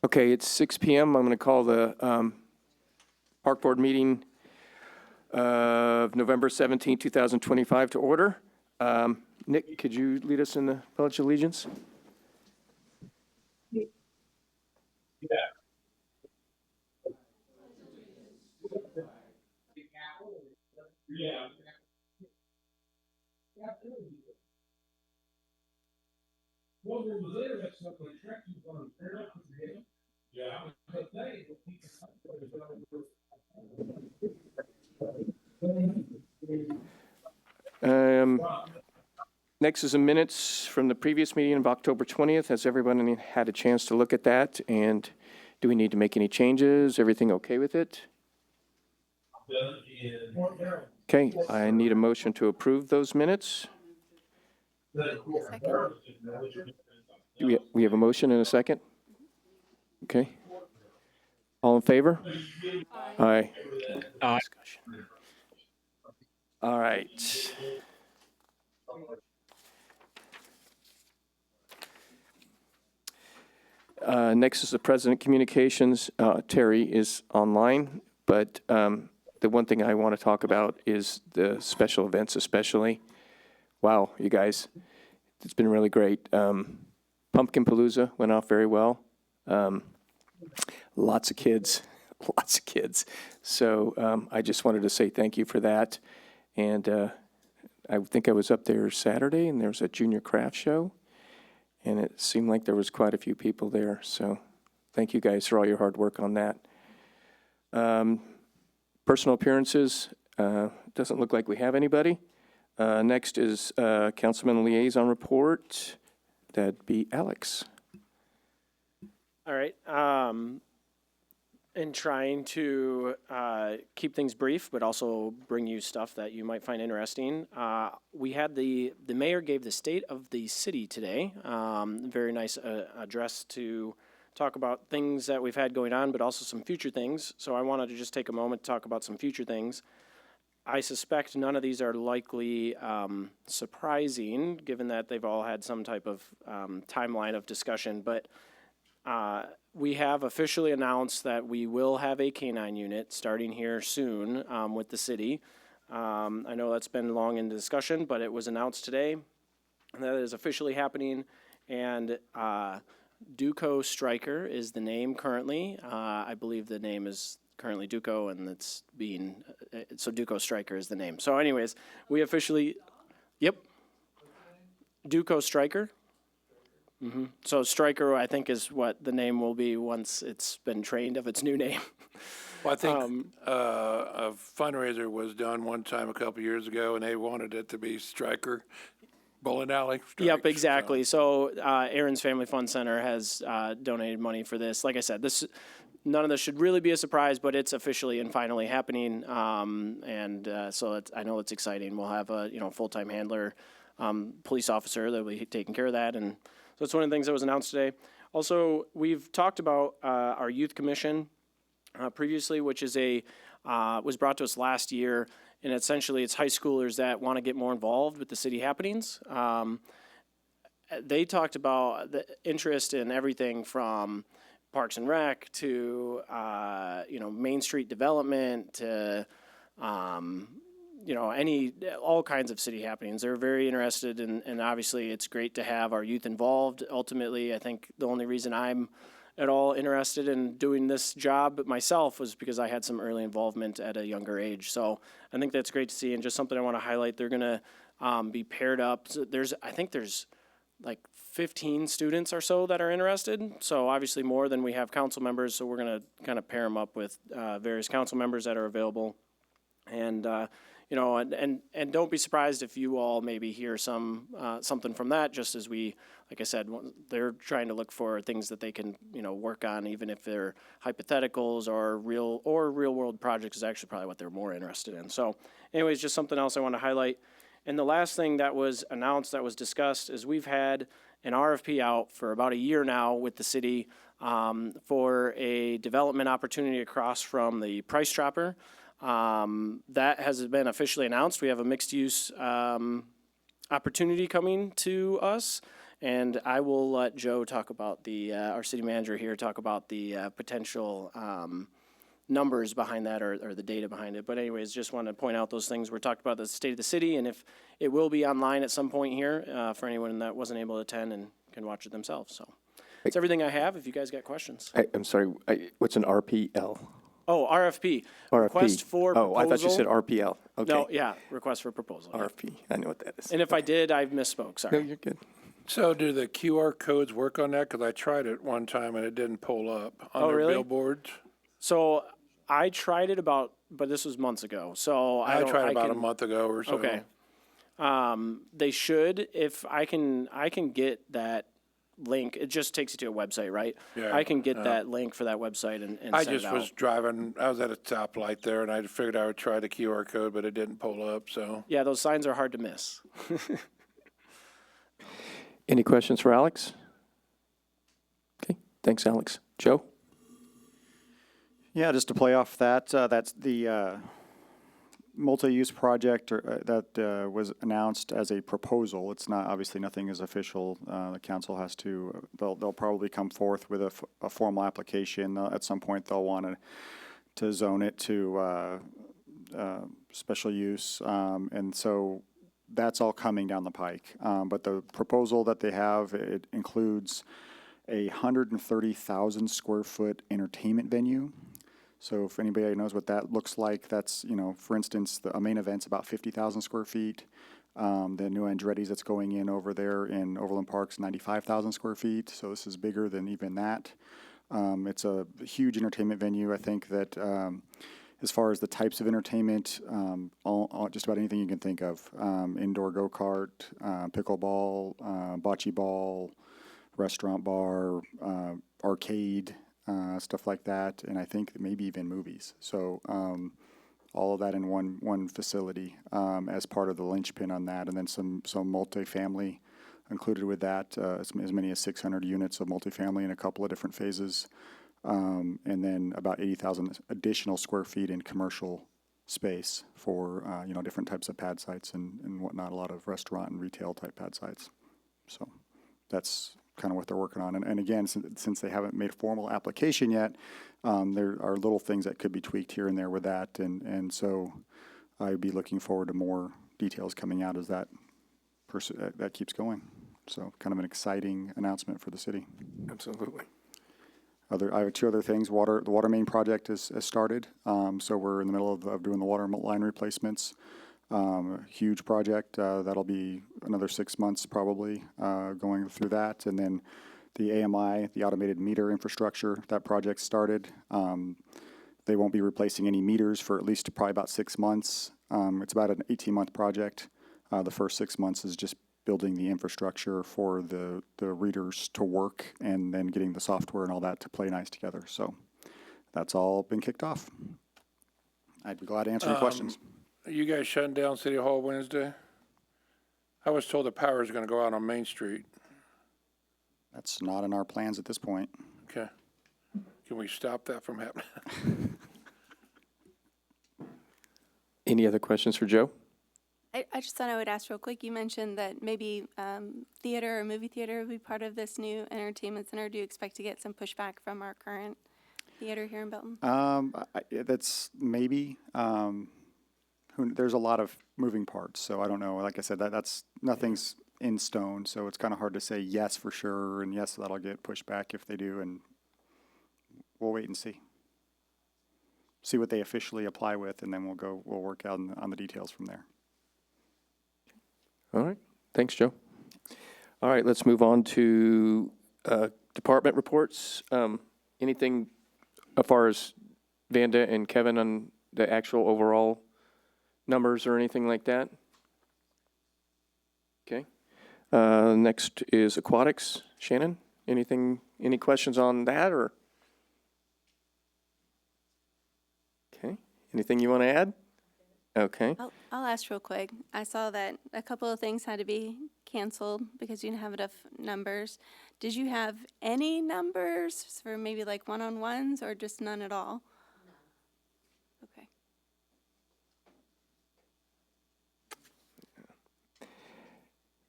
Okay, it's 6 p.m. I'm going to call the Park Board meeting of November 17, 2025 to order. Nick, could you lead us in the Pledge of Allegiance? Next is the minutes from the previous meeting of October 20th. Has everyone had a chance to look at that? And do we need to make any changes? Everything okay with it? Okay, I need a motion to approve those minutes. Second. We have a motion and a second? Okay. All in favor? Aye. Discussion. All right. Next is the President Communications. Terry is online, but the one thing I want to talk about is the special events especially. Wow, you guys, it's been really great. Pumpkin Palooza went off very well. Lots of kids, lots of kids. So I just wanted to say thank you for that. And I think I was up there Saturday, and there was a junior craft show, and it seemed like there was quite a few people there. So thank you guys for all your hard work on that. Personal appearances, doesn't look like we have anybody. Next is Councilman Liaison Report. That'd be Alex. All right. In trying to keep things brief, but also bring you stuff that you might find interesting, we had the mayor gave the state of the city today. Very nice address to talk about things that we've had going on, but also some future things. So I wanted to just take a moment to talk about some future things. I suspect none of these are likely surprising, given that they've all had some type of timeline of discussion, but we have officially announced that we will have a K-9 unit starting here soon with the city. I know that's been long in discussion, but it was announced today. And that is officially happening. And Duco Stryker is the name currently. I believe the name is currently Duco, and it's being, so Duco Stryker is the name. So anyways, we officially, yep, Duco Stryker. Mm-hmm. So Stryker, I think, is what the name will be once it's been trained of its new name. Well, I think a fundraiser was done one time a couple years ago, and they wanted it to be Stryker Bowling Alley. Yep, exactly. So Aaron's Family Fun Center has donated money for this. Like I said, none of this should really be a surprise, but it's officially and finally happening. So I know it's exciting. We'll have a full-time handler, police officer that will be taking care of that, and so it's one of the things that was announced today. Also, we've talked about our youth commission previously, which is was brought to us last year, and essentially it's high schoolers that want to get more involved with the city happenings. They talked about the interest in everything from Parks and Rec to Main Street development to all kinds of city happenings. They're very interested and obviously it's great to have our youth involved. Ultimately, I think the only reason I'm at all interested in doing this job myself was because I had some early involvement at a younger age. So I think that's great to see, and just something I want to highlight. They're going to be paired up. So I think there's like 15 students or so that are interested. So obviously more than we have council members. So we're going to kind of pair them up with various council members that are available. And and don't be surprised if you all maybe hear something from that, just as we, like I said, they're trying to look for things that they can, work on, even if they're hypotheticals or real world projects is actually probably what they're more interested in. So anyways, just something else I want to highlight. And the last thing that was announced, that was discussed, is we've had an RFP out for about a year now with the city for a development opportunity across from the Price Chopper. That has been officially announced. We have a mixed use opportunity coming to us, And I will let Joe talk about our city manager here, talk about the potential numbers behind that or the data behind it. But anyways, just want to point out those things. We're talking about the state of the city, and if it will be online at some point here for anyone that wasn't able to attend and can watch it themselves. So that's everything I have. If you guys got questions. I'm sorry, what's an RPL? Oh, RFP. RFP. Request for proposal. Oh, I thought you said RPL. Okay. No, yeah, request for proposal. Yeah. RFP, I know what that is. And if I did, I misspoke, No, sorry. you're good. So do the QR codes work on that? Because I tried it one time and it didn't pull up on Oh, their really? billboards. So I tried it but this was months ago. So I tried about a can- month ago or so. Okay. They should, if I can get that link. It just takes you to a website, right? Yeah, I can get that link for that website and I send it just out. was driving, I was at a stoplight there and I figured I would try the QR code, but it didn't pull up, so. Yeah, those signs are hard to miss. Any questions for Alex? Okay, thanks, Alex. Joe? Yeah, just to play off that, that's the multi-use project that was announced as a proposal. It's not, obviously nothing is official. The council has to, they'll probably come forth with a formal application. At some point, they'll want to zone it to special use. And so that's all coming down the pike. But the proposal that they have, it includes a 130,000 square foot entertainment venue. So if anybody knows what that looks like, that's, for instance, a main event's about 50,000 square feet. The new Andretti's that's going in over there in Overland Park's 95,000 square feet. So this is bigger than even that. It's a huge entertainment venue. I think that as far as the types of entertainment, just about anything you can think of. Indoor go-kart, pickleball, bocce ball, restaurant bar, arcade, stuff like that, and I think maybe even movies. So all of that in one facility as part of the linchpin on that, and then some multifamily included with that, as many as 600 units of multifamily in a couple of different phases, and then about 80,000 additional square feet in commercial space for different types of pad sites and whatnot, a lot of restaurant and retail type pad sites. So that's kind of what they're working on. And again, since they haven't made a formal application yet, there are little things that could be tweaked here and there with that. And so I'd be looking forward to more details coming out as that keeps going. So kind of an exciting announcement for the city. Absolutely. I have two other things. The water main project has started. So we're in the middle of doing the water line replacements. Huge project. That'll be another 6 months probably going through that. And then the AMI, the automated meter infrastructure, that project started. They won't be replacing any meters for at least probably about 6 months. It's about an 18-month project. The first 6 months is just building the infrastructure for the readers to work and then getting the software and all that to play nice together. So that's all been kicked off. I'd be glad to answer any questions. Are you guys shutting down City Hall Wednesday? I was told the power is going to go out on Main Street. That's not in our plans at this point. Okay. Can we stop that from happening? Any other questions for Joe? I just thought I would ask real quick. You mentioned that maybe theater or movie theater would be part of this new entertainment center. Do you expect to get some pushback from our current theater here in Belton? That's maybe. There's a lot of moving parts, so I don't know. Like I said, that's nothing's in stone, so it's kind of hard to say yes for sure, and yes, that'll get pushed back if they do, and we'll wait and see what they officially apply with, and then we'll work out on the details from there. All right. Thanks, Joe. All right, let's move on to department reports. Anything as far as Vanda and Kevin on the actual overall numbers or anything like that? Okay. Next is aquatics. Shannon, any questions on that or? Okay. Anything you want to add? Okay. I'll ask real quick. I saw that a couple of things had to be canceled because you didn't have enough numbers. Did you have any numbers for maybe like one-on-ones or just none at all? No. Okay.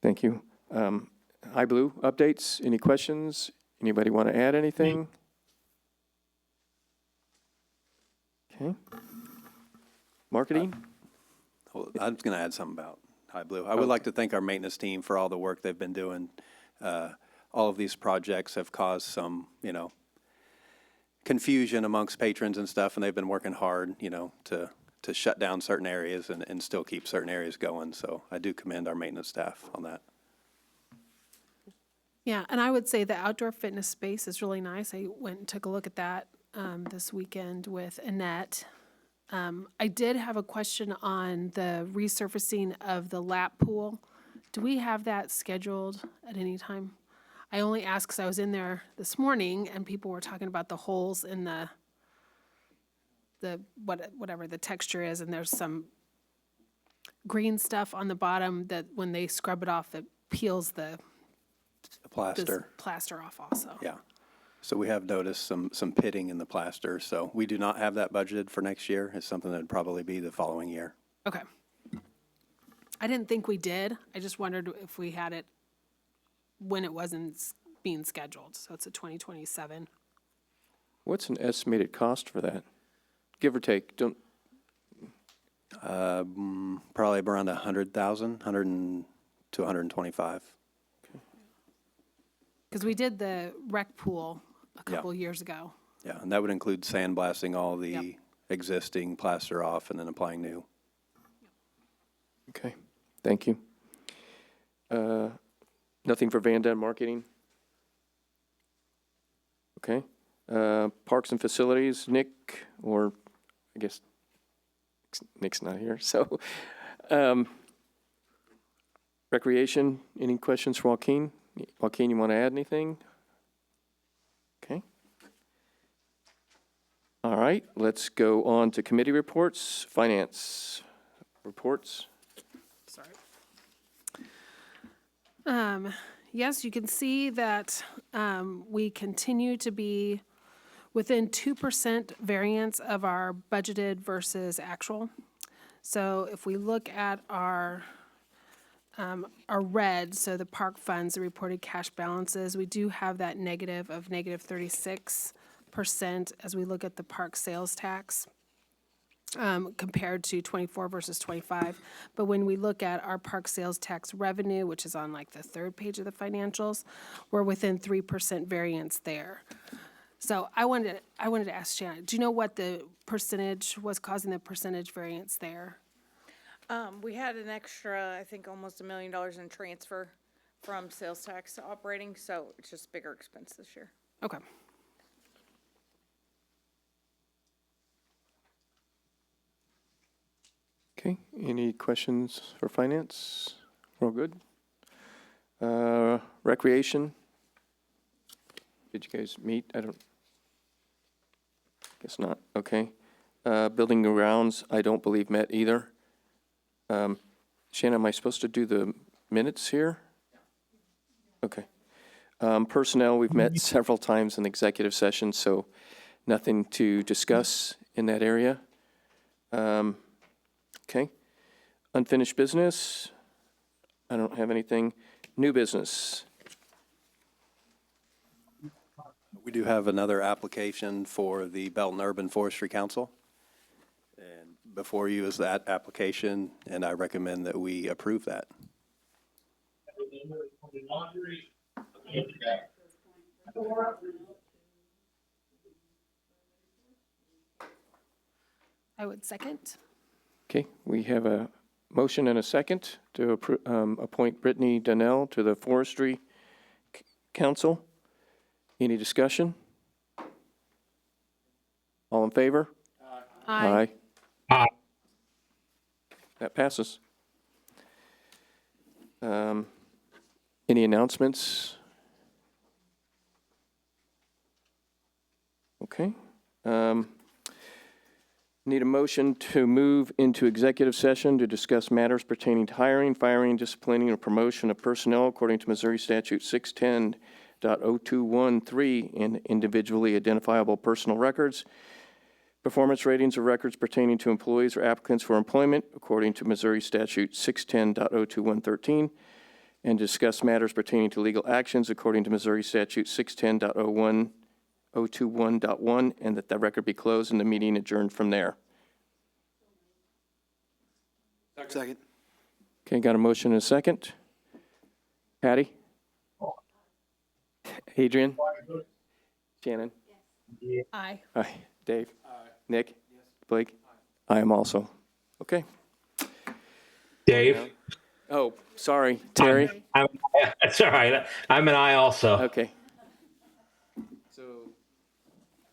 Thank you. High Blue updates. Any questions? Anybody want to add anything? Okay. Marketing? Well, I'm just going to add something about High Blue. I would like to thank our maintenance team for all the work they've been doing. All of these projects have caused some, confusion amongst patrons and stuff, and they've been working hard, to shut down certain areas and still keep certain areas going. So I do commend our maintenance staff on that. Yeah, and I would say the outdoor fitness space is really nice. I went and took a look at that this weekend with Annette. I did have a question on the resurfacing of the lap pool. Do we have that scheduled at any time? I only asked because I was in there this morning and people were talking about the holes in the whatever the texture is, and there's some green stuff on the bottom that when they scrub it off, it peels the Plaster. plaster off also. Yeah. So we have noticed some pitting in the plaster. So we do not have that budgeted for next year. It's something that would probably be the following year. Okay. I didn't think we did. I just wondered if we had it when it wasn't being scheduled. So it's a 2027. What's an estimated cost for that? Give or take. Don't. Probably around 100,000, 100 to 125. Because we did the rec pool a couple years ago. Yeah, and that would include sandblasting all the Yep. existing plaster off and then applying new. Okay. Thank you. Nothing for Vanda Marketing? Okay. Parks and Facilities, Nick, or I guess Nick's not here, so. Recreation, any questions for Joaquin? Joaquin, you want to add anything? Okay. All right, let's go on to committee reports, finance reports. Sorry. Yes, you can see that we continue to be within 2% variance of our budgeted versus actual. So if we look at our red, so the park funds, the reported cash balances, we do have that negative of negative 36% as we look at the park sales tax compared to 24 versus 25. But when we look at our park sales tax revenue, which is on like the third page of the financials, we're within 3% variance there. So I wanted to ask Shannon, do you know what the percentage was causing the percentage variance there? We had an extra, I think, almost $1 million in transfer from sales tax to operating, so it's just bigger expense this year. Okay. Okay, any questions for finance? We're all good? Recreation? Did you guys meet? Guess not, okay. Building and grounds, I don't believe met either. Shannon, am I supposed to do the minutes here? Okay. Personnel, we've met several times in executive session, so nothing to discuss in that area. Okay. Unfinished business, I don't have anything. New business. We do have another application for the Belton Urban Forestry Council. And before you is that application, and I recommend that we approve that. I would second. Okay, we have a motion and a second to appoint Brittany Donnell to the Forestry Council. Any discussion? All in favor? Aye. Aye. That passes. Any announcements? Okay. Need a motion to move into executive session to discuss matters pertaining to hiring, firing, disciplining, or promotion of personnel according to Missouri Statute 610.0213 and individually identifiable personal records, performance ratings or records pertaining to employees or applicants for employment according to Missouri Statute 610.02113, and discuss matters pertaining to legal actions according to Missouri Statute 610.021.1, and that the record be closed and the meeting adjourned from there. Second. Okay, got a motion and a second. Patty? Adrian? Shannon? Aye. Aye. Dave? Nick? Blake? I am also. Okay. Dave? Oh, sorry, Terry? That's all right. I'm an I also. Okay.